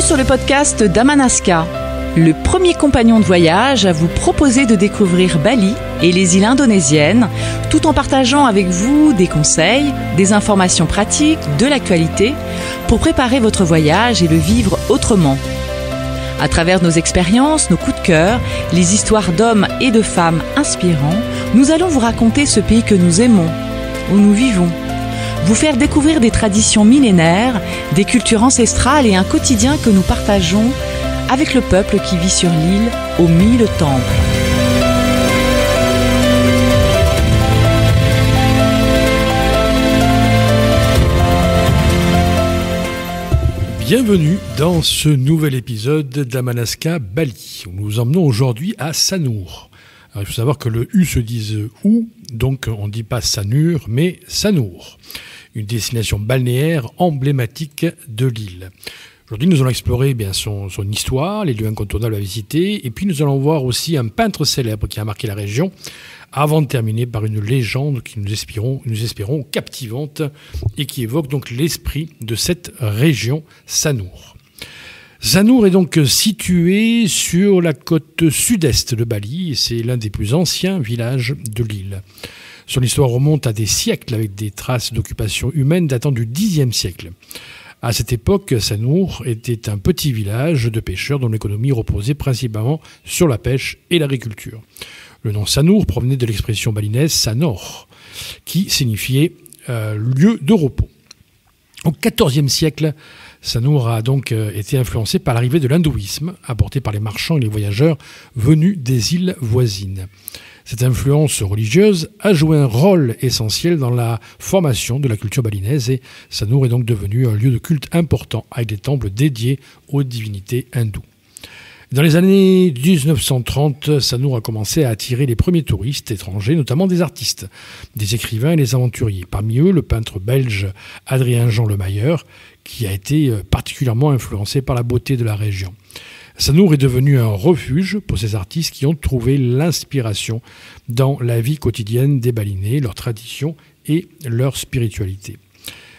sur le podcast d'Amanaska, le premier compagnon de voyage à vous proposer de découvrir Bali et les îles indonésiennes, tout en partageant avec vous des conseils, des informations pratiques, de l'actualité, pour préparer votre voyage et le vivre autrement. À travers nos expériences, nos coups de cœur, les histoires d'hommes et de femmes inspirants, nous allons vous raconter ce pays que nous aimons, où nous vivons. Vous faire découvrir des traditions millénaires, des cultures ancestrales et un quotidien que nous partageons avec le peuple qui vit sur l'île aux 1000 temples. Bienvenue dans ce nouvel épisode d'Amanaska Bali. Nous nous emmenons aujourd'hui à Sanur. Alors, il faut savoir que le U se dise OU, donc on ne dit pas Sanur, mais Sanur, une destination balnéaire emblématique de l'île. Aujourd'hui, nous allons explorer son histoire, les lieux incontournables à visiter, et puis nous allons voir aussi un peintre célèbre qui a marqué la région, avant de terminer par une légende qui nous espérons captivante et qui évoque donc l'esprit de cette région, Sanur. Sanur est donc situé sur la côte sud-est de Bali et c'est l'un des plus anciens villages de l'île. Son histoire remonte à des siècles avec des traces d'occupation humaine datant du Xe siècle. À cette époque, Sanur était un petit village de pêcheurs dont l'économie reposait principalement sur la pêche et l'agriculture. Le nom Sanur provenait de l'expression balinaise Sanor, qui signifiait lieu de repos. Au XIVe siècle, Sanur a donc été influencé par l'arrivée de l'hindouisme, apporté par les marchands et les voyageurs venus des îles voisines. Cette influence religieuse a joué un rôle essentiel dans la formation de la culture balinaise et Sanur est donc devenu un lieu de culte important avec des temples dédiés aux divinités hindoues. Dans les années 1930, Sanur a commencé à attirer les premiers touristes étrangers, notamment des artistes, des écrivains et des aventuriers. Parmi eux, le peintre belge Adrien Jean Lemailleur, qui a été particulièrement influencé par la beauté de la région. Sanur est devenu un refuge pour ces artistes qui ont trouvé l'inspiration dans la vie quotidienne des Balinais, leurs traditions et leur spiritualité.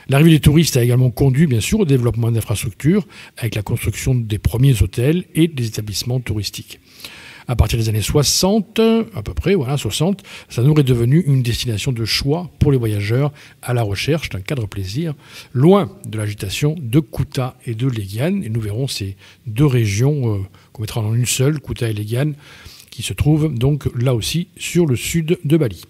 L'arrivée des touristes a également conduit, bien sûr, au développement d'infrastructures, avec la construction des premiers hôtels et des établissements touristiques. À partir des années 60, à peu près, 60, Sanur est devenu une destination de choix pour les voyageurs à la recherche d'un cadre plaisir, loin de l'agitation de Kuta et de Legian. Et nous verrons ces deux régions qu'on mettra en une seule, Kuta et Legian, qui se trouvent donc là aussi sur le sud de Bali.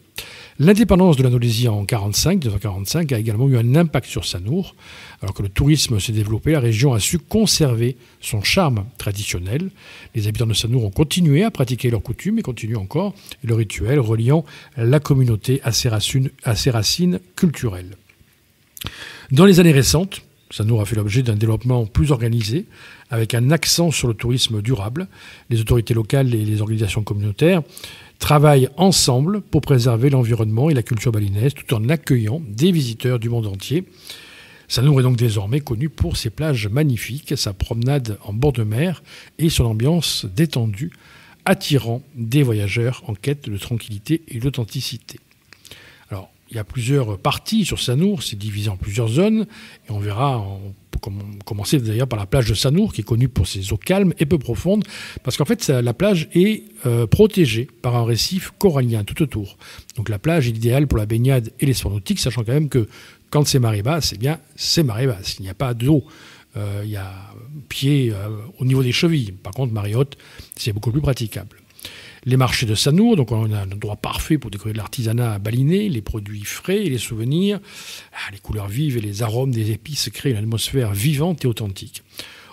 L'indépendance de l'Indonésie en 1945 a également eu un impact sur Sanur. Alors que le tourisme s'est développé, la région a su conserver son charme traditionnel. Les habitants de Sanur ont continué à pratiquer leurs coutumes et continuent encore le rituel reliant la communauté à ses racines culturelles. Dans les années récentes, Sanur a fait l'objet d'un développement plus organisé, avec un accent sur le tourisme durable. Les autorités locales et les organisations communautaires travaillent ensemble pour préserver l'environnement et la culture balinaise tout en accueillant des visiteurs du monde entier. Sanur est donc désormais connu pour ses plages magnifiques, sa promenade en bord de mer et son ambiance détendue, attirant des voyageurs en quête de tranquillité et d'authenticité. Alors, il y a plusieurs parties sur Sanur, c'est divisé en plusieurs zones et on verra, on peut commencer d'ailleurs par la plage de Sanur qui est connue pour ses eaux calmes et peu profondes parce qu'en fait la plage est protégée par un récif corallien tout autour. Donc la plage est idéale pour la baignade et les sports nautiques, sachant quand même que quand c'est marée basse, c'est marée basse, il n'y a pas d'eau. Il y a pied au niveau des chevilles. Par contre, marée haute, c'est beaucoup plus praticable. Les marchés de Sanur, donc on a un endroit parfait pour découvrir l'artisanat balinais, les produits frais et les souvenirs, les couleurs vives et les arômes des épices créent une atmosphère vivante et authentique.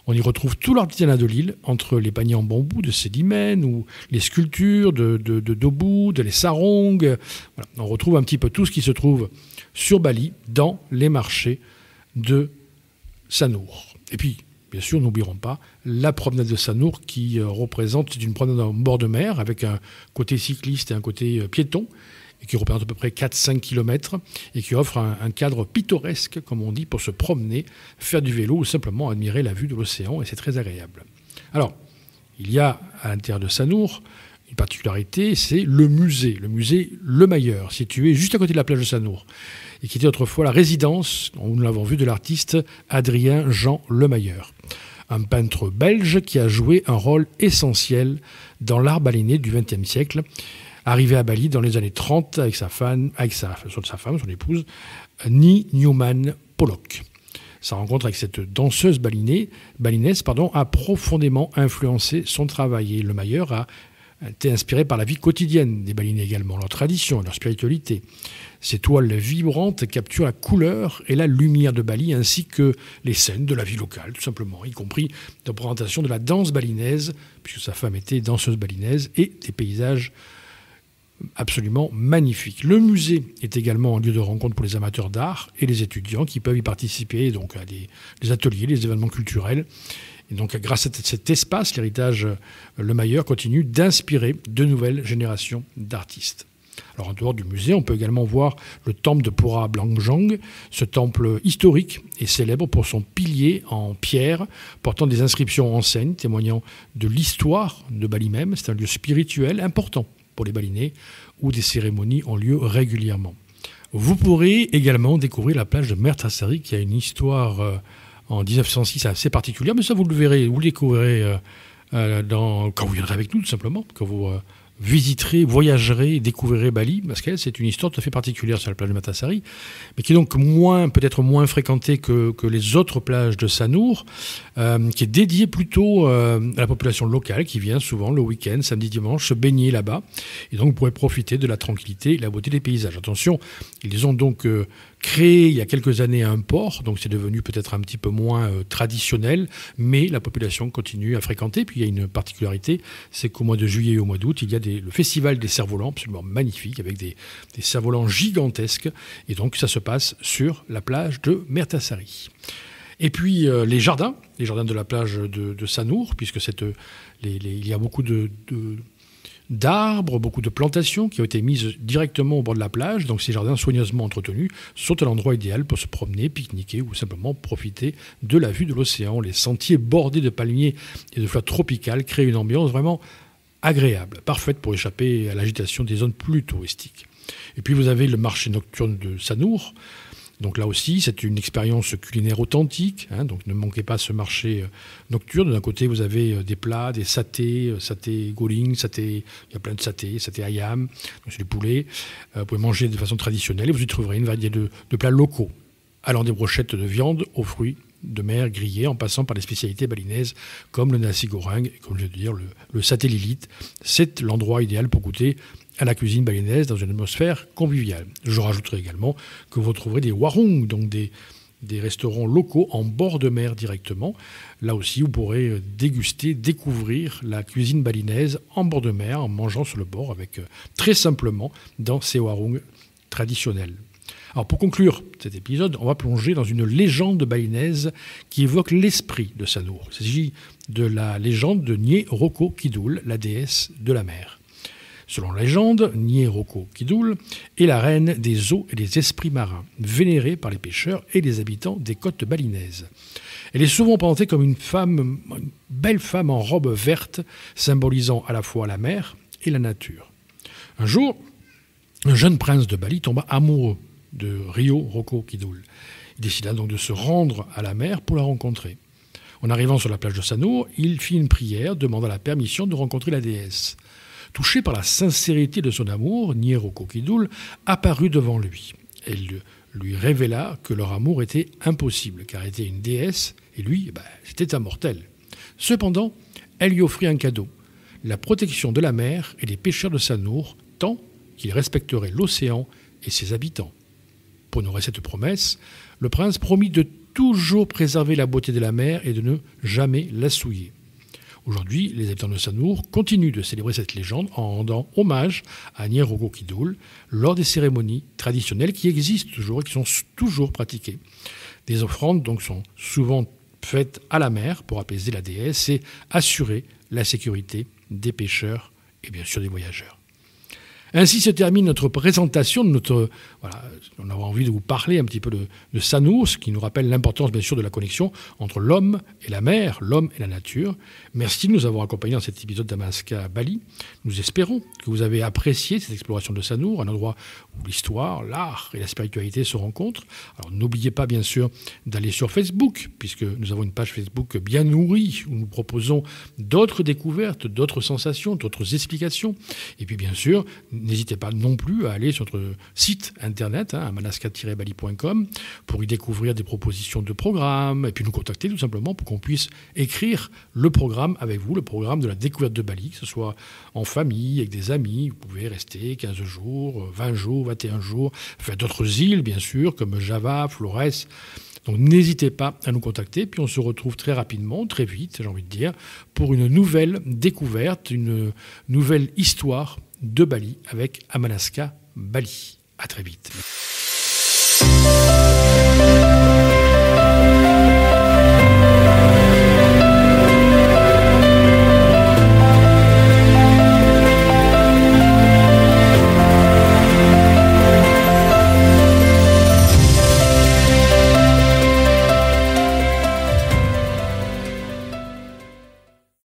On y retrouve tout l'artisanat de l'île, entre les paniers en bambou de Sédimène ou les sculptures de Dobu, de les sarongs. Voilà. On retrouve un petit peu tout ce qui se trouve sur Bali dans les marchés de Sanur. Et puis, bien sûr, n'oublierons pas la promenade de Sanur qui représente une promenade en bord de mer avec un côté cycliste et un côté piéton et qui représente à peu près 4-5 km et qui offre un cadre pittoresque, comme on dit, pour se promener, faire du vélo ou simplement admirer la vue de l'océan et c'est très agréable. Alors, il y a à l'intérieur de Sanur une particularité, c'est le musée Lemailleur, situé juste à côté de la plage de Sanur et qui était autrefois la résidence, nous l'avons vu, de l'artiste Adrien Jean Lemailleur. un peintre belge qui a joué un rôle essentiel dans l'art balinais du XXe siècle, arrivé à Bali dans les années 30 avec sa femme, son épouse, Ni Newman Pollock. Sa rencontre avec cette danseuse balinaise a profondément influencé son travail. Et Lemayeur a été inspiré par la vie quotidienne des Balinais également, leur tradition, leur spiritualité. Ces toiles vibrantes capturent la couleur et la lumière de Bali, ainsi que les scènes de la vie locale, tout simplement, y compris la représentation de la danse balinaise, puisque sa femme était danseuse balinaise, et des paysages absolument magnifique. Le musée est également un lieu de rencontre pour les amateurs d'art et les étudiants qui peuvent y participer donc à des ateliers, des événements culturels. Et donc, grâce à cet espace, l'héritage Lemayeur continue d'inspirer de nouvelles générations d'artistes. Alors, en dehors du musée, on peut également voir le temple de Pura Blangjang. Ce temple historique est célèbre pour son pilier en pierre, portant des inscriptions anciennes, témoignant de l'histoire de Bali même. C'est un lieu spirituel important pour les Balinais, où des cérémonies ont lieu régulièrement. Vous pourrez également découvrir la plage de Mertasari, qui a une histoire en 1906 assez particulière, mais ça vous le verrez, vous le découvrirez quand vous viendrez avec nous, tout simplement, quand vous visiterez, voyagerez, découvrirez Bali, parce que c'est une histoire tout à fait particulière sur la plage de Mertasari, mais qui est donc peut-être moins fréquentée que les autres plages de Sanur, qui est dédiée plutôt à la population locale, qui vient souvent le week-end, samedi, dimanche, se baigner là-bas, et donc vous pourrez profiter de la tranquillité et la beauté des paysages. Attention, ils ont donc créé il y a quelques années un port, donc c'est devenu peut-être un petit peu moins traditionnel, mais la population continue à fréquenter. Puis il y a une particularité, c'est qu'au mois de juillet et au mois d'août, il y a le festival des cerfs-volants, absolument magnifique, avec des cerfs-volants gigantesques, et donc ça se passe sur la plage de Mertasari. Et puis les jardins de la plage de Sanur, puisque il y a beaucoup d'arbres, beaucoup de plantations qui ont été mises directement au bord de la plage. Donc ces jardins soigneusement entretenus sont à l'endroit idéal pour se promener, pique-niquer ou simplement profiter de la vue de l'océan. Les sentiers bordés de palmiers et de fleurs tropicales créent une ambiance vraiment agréable, parfaite pour échapper à l'agitation des zones plus touristiques. Et puis vous avez le marché nocturne de Sanur. Donc là aussi, c'est une expérience culinaire authentique. Donc ne manquez pas ce marché nocturne. D'un côté, vous avez des plats, des satés goling, il y a plein de satés ayam, donc c'est du poulet. Vous pouvez manger de façon traditionnelle et vous y trouverez une variété de plats locaux, allant des brochettes de viande aux fruits de mer grillés, en passant par les spécialités balinaises comme le nasi goreng, et comme je veux dire, le saté Lilith. C'est l'endroit idéal pour goûter à la cuisine balinaise dans une atmosphère conviviale. Je rajouterai également que vous trouverez des warung, donc des restaurants locaux en bord de mer directement. Là aussi, vous pourrez découvrir la cuisine balinaise en bord de mer, en mangeant sur le bord, avec très simplement dans ces warung traditionnels. Alors pour conclure cet épisode, on va plonger dans une légende balinaise qui évoque l'esprit de Sanur. Il s'agit de la légende de Nye Roko Kidul, la déesse de la mer. Selon la légende, Nye Roko Kidul est la reine des eaux et des esprits marins, vénérée par les pêcheurs et les habitants des côtes balinaises. Elle est souvent présentée comme une belle femme en robe verte, symbolisant à la fois la mer et la nature. Un jour, un jeune prince de Bali tomba amoureux de Rio Roko Kidul. Il décida donc de se rendre à la mer pour la rencontrer. En arrivant sur la plage de Sanur, il fit une prière, demanda la permission de rencontrer la déesse. Touché par la sincérité de son amour, Nye Roko Kidul apparut devant lui. Elle lui révéla que leur amour était impossible, car elle était une déesse, et lui, c'était un mortel. Cependant, elle lui offrit un cadeau, la protection de la mer et des pêcheurs de Sanur, tant qu'il respecterait l'océan et ses habitants. Pour honorer cette promesse, le prince promit de toujours préserver la beauté de la mer et de ne jamais la souiller. Aujourd'hui, les habitants de Sanur continuent de célébrer cette légende en rendant hommage à Nye Roko Kidul lors des cérémonies traditionnelles qui existent toujours et qui sont toujours pratiquées. Des offrandes donc sont souvent faites à la mer pour apaiser la déesse et assurer la sécurité des pêcheurs et bien sûr des voyageurs. Ainsi se termine notre présentation de on a envie de vous parler un petit peu de Sanour, ce qui nous rappelle l'importance bien sûr de la connexion entre l'homme et la mer, l'homme et la nature. Merci de nous avoir accompagnés dans cet épisode d'Amalasca Bali. Nous espérons que vous avez apprécié cette exploration de Sanour, un endroit où l'histoire, l'art et la spiritualité se rencontrent. Alors n'oubliez pas bien sûr d'aller sur Facebook, puisque nous avons une page Facebook bien nourrie, où nous proposons d'autres découvertes, d'autres sensations, d'autres explications. Et puis bien sûr, n'hésitez pas non plus à aller sur notre site internet, amanaska-bali.com, pour y découvrir des propositions de programmes, et puis nous contacter tout simplement pour qu'on puisse écrire le programme avec vous, le programme de la découverte de Bali, que ce soit en famille, avec des amis. Vous pouvez rester 15 jours, 20 jours, 21 jours, faire d'autres îles bien sûr, comme Java, Flores. Donc n'hésitez pas à nous contacter, puis on se retrouve très rapidement, très vite, j'ai envie de dire, pour une nouvelle découverte, une nouvelle histoire de Bali avec Amalasca Bali. À très vite.